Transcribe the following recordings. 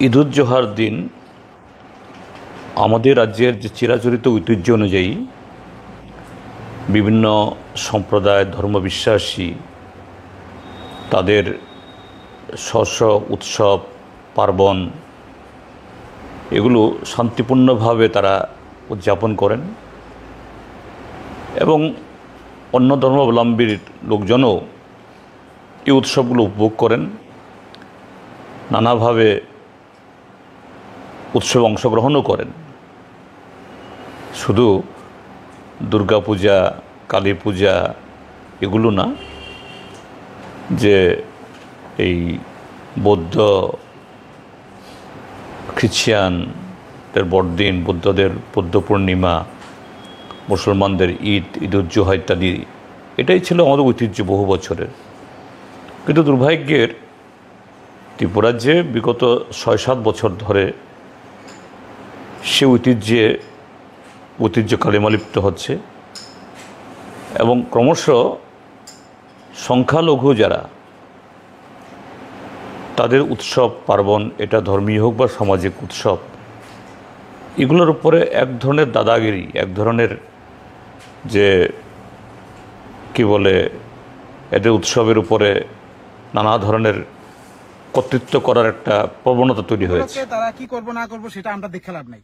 ঈদুজ্জোহার দিন আমাদের রাজ্যের যে চিরাচরিত ঐতিহ্য অনুযায়ী বিভিন্ন সম্প্রদায় ধর্মবিশ্বাসী তাদের স্ব উৎসব পার্বণ এগুলো শান্তিপূর্ণভাবে তারা উদযাপন করেন এবং অন্য ধর্মাবলম্বীর লোকজনও এই উৎসবগুলো উপভোগ করেন, নানাভাবে উৎসবে অংশগ্রহণও করেন। শুধু দুর্গাপূজা, কালী পূজা এগুলো না, যে এই বৌদ্ধ খ্রিশ্চানদের বড়দিন, বুদ্ধদের বুদ্ধ পূর্ণিমা, মুসলমানদের ঈদুজ্জোহা ইত্যাদি, এটাই ছিল আমাদের ঐতিহ্য বহু বছরের। কিন্তু দুর্ভাগ্যের ত্রিপুরাজ্যে বিগত ৬-৭ বছর ধরে সে ঐতিহ্য কালিমালিপ্ত হচ্ছে এবং ক্রমশ সংখ্যালঘু যারা তাদের উৎসব পার্বণ, এটা ধর্মীয় হোক বা সামাজিক উৎসব, এগুলোর উপরে এক ধরনের দাদাগিরি, এক ধরনের যে কি বলে, এদের উৎসবের উপরে নানা ধরনের কর্তৃত্ব করার একটা প্রবণতা তৈরি হয়েছে। তারা কি করবো না করবো সেটা আমরা দেখে লাভ নাই,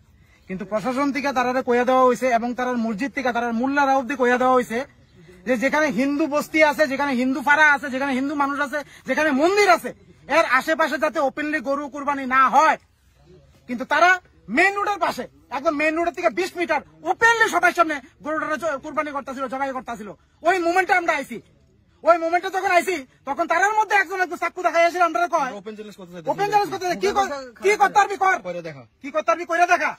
কিন্তু প্রশাসন থেকে তারা কইয়া দেওয়া হয়েছে এবং তারা মসজিদ থেকে তারা মোল্লারা অব্দি কইয়া দেওয়া হয়েছে যে যেখানে হিন্দু বস্তি আছে, যেখানে হিন্দু পাড়া আছে, যেখানে হিন্দু মানুষ আছে, যেখানে মন্দির আছে, এর আশেপাশে যাতে ওপেনলি গরু কুরবানি না হয়। কিন্তু তারা মেইন রোডের পাশে, একদম মেইন রোডের থেকে 20 মিটার ওপেনলি সবার সামনে গরুটা কুরবানি করতেছিল, জবাই করতেছিল। ওই মুভমেন্টে আমরা আইছি, ওই মোমেন্টে যখন আইছি তখন তার মধ্যে একজন চাকু দেখাই আসলে আমরা কয় ওপেন চ্যালেঞ্জ করতে কি করতে পারবি কর, কি করতে পারবি কইরা দেখা।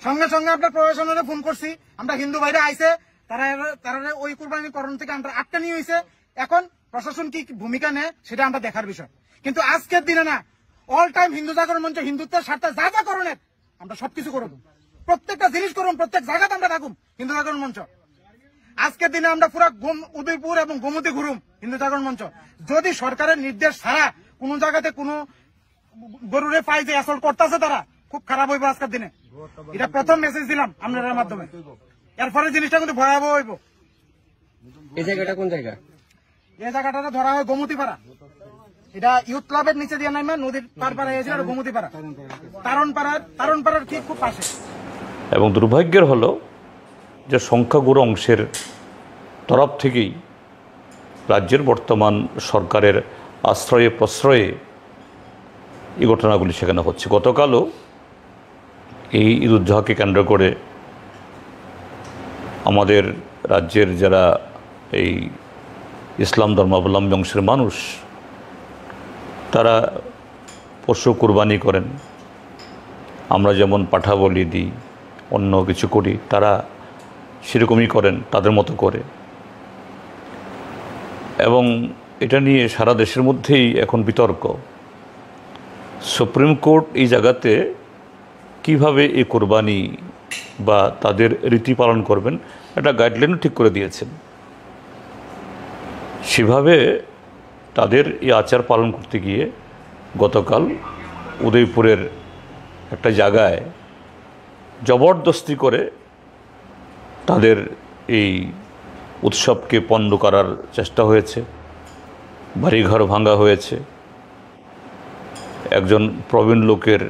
সঙ্গে সঙ্গে আমরা প্রশাসনে ফোন করছি, আমরা হিন্দু ভাইরা আইছে, তারা ওই কুরবানি করণ থেকে আমরা আটকা নিয়ে হয়েছে। এখন প্রশাসন কি ভূমিকা নেয় সেটা আমরা দেখার বিষয়, কিন্তু আজকের দিনে না, অল টাইম হিন্দু জাগরণ মঞ্চ হিন্দুত্বের স্বার্থে যা যা করণের আমরা সবকিছু করব, প্রত্যেকটা জিনিস করুন, প্রত্যেক জায়গাতে আমরা থাকুন হিন্দু জাগরণ মঞ্চ। আজকের দিনে আমরা পুরো উদয়পুর এবং গোমতী ঘুরুম হিন্দু জাগরণ মঞ্চ। যদি সরকারের নির্দেশ ছাড়া কোন জায়গাতে কোনো গরুরে পাই যে অ্যাসল্ট করতেছে, তারা খুব খারাপ হইব আজকের দিনে। এটা প্রথম মেসেজ দিলাম আপনাদের মাধ্যমে। এরপরে জিনিসটা কিন্তু ভয়াবহ হইব। এই জায়গাটা কোন জায়গা? এই জায়গাটা ধরা হয় গোমতী পাড়া। এটা ইউথ ক্লাবের নিচে দিয়ে নামে নদীর পার পাড়া এসে গোমতী পাড়া, তারণ পাড়ার ঠিক খুব পাশে। এবং দুর্ভাগ্যের হলো যে সংখ্যাগুরু অংশের তরফ থেকেই রাজ্যের বর্তমান সরকারের আশ্রয়ে প্রশ্রয়ে এই ঘটনাগুলি সেখানে হচ্ছে। গতকালও এই ঈদুজ্জোহাকে কেন্দ্র করে আমাদের রাজ্যের যারা এই ইসলাম ধর্মাবলম্বী অংশের মানুষ, তারা পশু কুরবানি করেন। আমরা যেমন পাঠা বলি দিই, অন্য কিছু করি, তারা সেরকমই করেন তাদের মতো করে। এবং এটা নিয়ে সারা দেশের মধ্যেই এখন বিতর্ক। সুপ্রিম কোর্ট এই জায়গাতে কিভাবে এই কোরবানি বা তাদের রীতি পালন করবেন একটা গাইডলাইনও ঠিক করে দিয়েছেন। সেভাবে তাদের এই আচার পালন করতে গিয়ে গতকাল উদয়পুরের একটা জায়গায় জবরদস্তি করে তাদের এই উৎসবকে পণ্ড করার চেষ্টা হয়েছে, বাড়িঘর ভাঙা হয়েছে, একজন প্রবীণ লোকের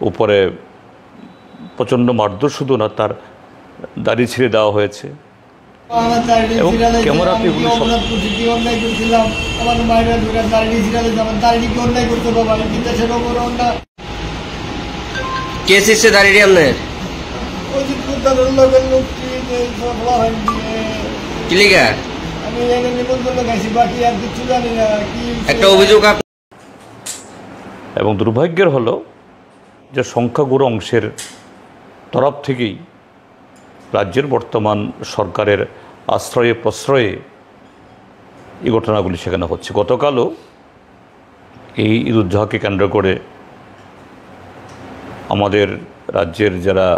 উপরে প্রচণ্ড মারধর, শুধু না তার দাড়ি ছিঁড়ে দেওয়া হয়েছে। এবং ক্যামেরাতে এগুলো সব কে শিখছে দাঁড়িয়ে আপনার একটা অভিযোগ। এবং দুর্ভাগ্যের হলো যে সংখ্যাগুরু অংশের তরফ থেকেই রাজ্যের বর্তমান সরকারের আশ্রয়ে প্রশ্রয়ে এই ঘটনাগুলি সেখানে হচ্ছে। গতকালও এই ঈদুজ্জোহাকে কেন্দ্র করে আমাদের রাজ্যের যারা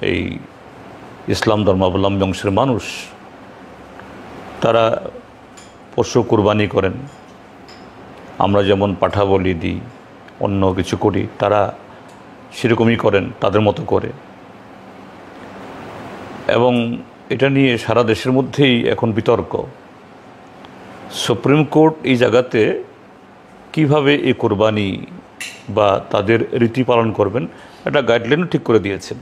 এই ইসলাম ধর্মাবলম্বী অংশের মানুষ, তারা পশু কুরবানি করেন। আমরা যেমন পাঠা বলি দিই, অন্য কিছু করি, তারা সেরকমই করেন তাদের মতো করে। এবং এটা নিয়ে সারা দেশের মধ্যেই এখন বিতর্ক। সুপ্রিম কোর্ট এই জায়গাতে কিভাবে এই কোরবানি বা তাদের রীতি পালন করবেন একটা গাইডলাইনও ঠিক করে দিয়েছেন।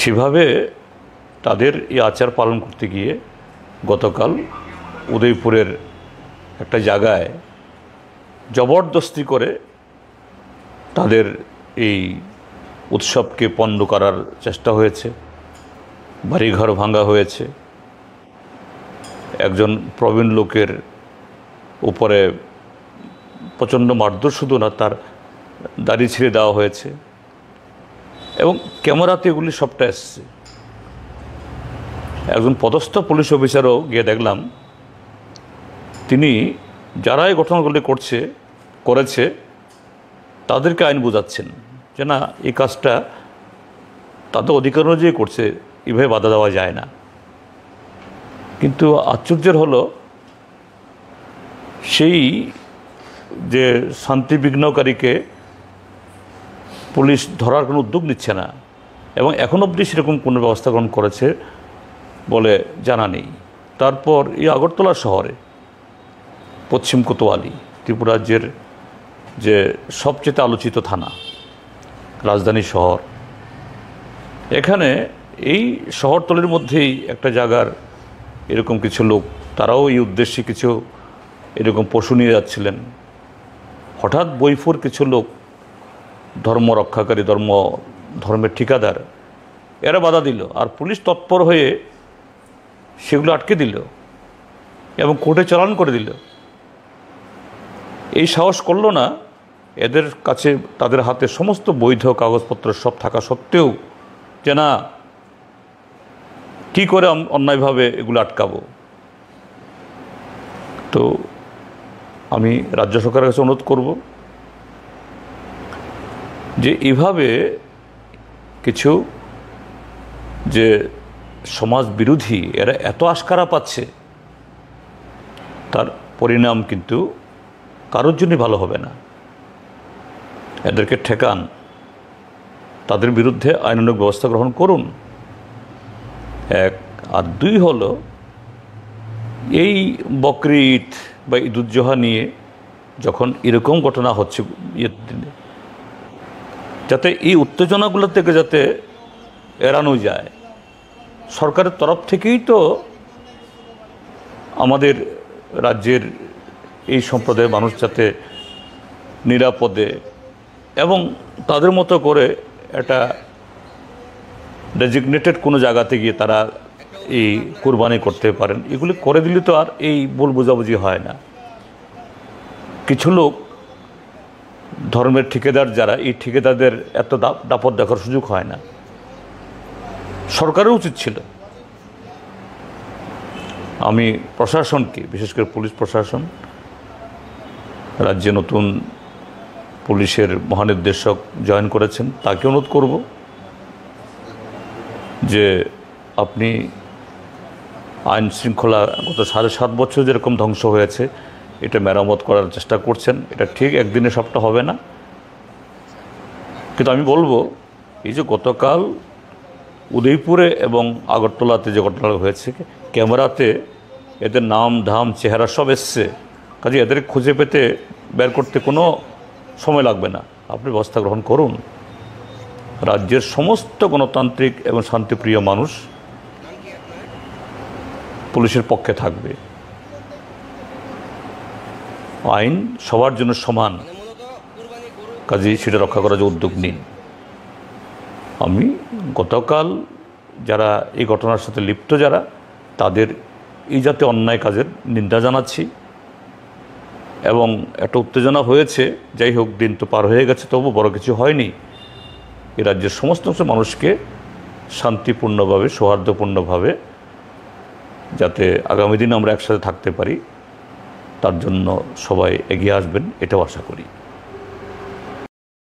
সেভাবে তাদের এই আচার পালন করতে গিয়ে গতকাল উদয়পুরের একটা জায়গায় জবরদস্তি করে তাদের এই উৎসবকে পণ্ড করার চেষ্টা হয়েছে, বাড়িঘর ভাঙা হয়েছে, একজন প্রবীণ লোকের উপরে প্রচণ্ড মারধর, শুধু না তার দাড়ি ছিঁড়ে দেওয়া হয়েছে এবং ক্যামেরাতে এগুলি সবটা এসছে। একজন পদস্থ পুলিশ অফিসারও গিয়ে দেখলাম তিনি যারা এই ঘটনাগুলি করেছে তাদেরকে আইন বোঝাচ্ছেন যে না, এই কাজটা তাদের অধিকার অনুযায়ী করছে, এভাবে বাধা দেওয়া যায় না। কিন্তু আশ্চর্যের হলো সেই যে শান্তি বিঘ্নকারীকে পুলিশ ধরার কোনো উদ্যোগ নিচ্ছে না এবং এখন অবধি সেরকম কোনো ব্যবস্থা গ্রহণ করেছে বলে জানা নেই। তারপর এই আগরতলা শহরে পশ্চিম কোতোয়ালি, ত্রিপুরা রাজ্যের যে সবচেয়ে আলোচিত থানা, রাজধানী শহর, এখানে এই শহরতলির মধ্যেই একটা জায়গার এরকম কিছু লোক, তারাও এই উদ্দেশ্যে কিছু এরকম পশু নিয়ে যাচ্ছিলেন। হঠাৎ বইফুর কিছু লোক, ধর্ম রক্ষাকারী, ধর্মের ঠিকাদার, এরা বাধা দিল আর পুলিশ তৎপর হয়ে সেগুলো আটকে দিল এবং কোর্টে চালান করে দিল। এই সাহস করলো না এদের কাছে, তাদের হাতে সমস্ত বৈধ কাগজপত্র সব থাকা সত্ত্বেও, যে না, কী করে অন্যায়ভাবে এগুলো আটকাবো। তো আমি রাজ্য সরকারের কাছে অনুরোধ করব যে এভাবে কিছু যে সমাজ বিরোধী এরা এত আশকারা পাচ্ছে, তার পরিণাম কিন্তু কারোর জন্যই ভালো হবে না। এদেরকে ঠেকান, তাদের বিরুদ্ধে আইনানুগ ব্যবস্থা গ্রহণ করুন, এক। আর দুই হলো, এই বকরি ঈদ বা ঈদুজ্জোহা নিয়ে যখন এরকম ঘটনা হচ্ছে ঈদ দিনে, যাতে এই উত্তেজনাগুলো থেকে যাতে এড়ানো যায়। সরকারের তরফ থেকেই তো আমাদের রাজ্যের এই সম্প্রদায়ের মানুষ যাতে নিরাপদে এবং তাদের মতো করে একটা ডেজিগনেটেড কোনো জায়গাতে গিয়ে তারা এই কোরবানি করতে পারেন, এগুলি করে দিলে তো আর এই ভুল বোঝাবুঝি হয় না। কিছু লোক, ধর্মের ঠিকাদার যারা, এই ঠিকাদারদের এত দাপট দেখার সুযোগ হয় না। সরকারের উচিত ছিল, আমি প্রশাসনকে, বিশেষ করে পুলিশ প্রশাসন, রাজ্যে নতুন পুলিশের মহানির্দেশক জয়েন করেছেন, তাকে অনুরোধ করব যে আপনি আইন শৃঙ্খলা গত 7.5 বছর যেরকম ধ্বংস হয়েছে, এটা মেরামত করার চেষ্টা করছেন। এটা ঠিক একদিনে সবটা হবে না, কিন্তু আমি বলবো এই যে গতকাল উদয়পুরে এবং আগরতলাতে যে ঘটনা হয়েছে, ক্যামেরাতে এদের নাম ধাম চেহারা সব এসছে, কাজে এদের খুঁজে পেতে বের করতে কোনো সময় লাগবে না। আপনি ব্যবস্থা গ্রহণ করুন। রাজ্যের সমস্ত গণতান্ত্রিক এবং শান্তিপ্রিয় মানুষ পুলিশের পক্ষে থাকবে। আইন সবার জন্য সমান, কাজেই সেটা রক্ষা করার যে উদ্যোগ নিন। আমি গতকাল যারা এই ঘটনার সাথে লিপ্ত যারা, তাদের এই জাতীয় অন্যায় কাজের নিন্দা জানাচ্ছি। এবং একটা উত্তেজনা হয়েছে, যাই হোক, দিন তো পার হয়ে গেছে, তবু বড় কিছু হয়নি। এই রাজ্যের সমস্ত মানুষকে শান্তিপূর্ণভাবে, সৌহার্দ্যপূর্ণভাবে যাতে আগামী দিন আমরা একসাথে থাকতে পারি, তার জন্য সবাই এগিয়ে আসবেন, এটাও আশা করি।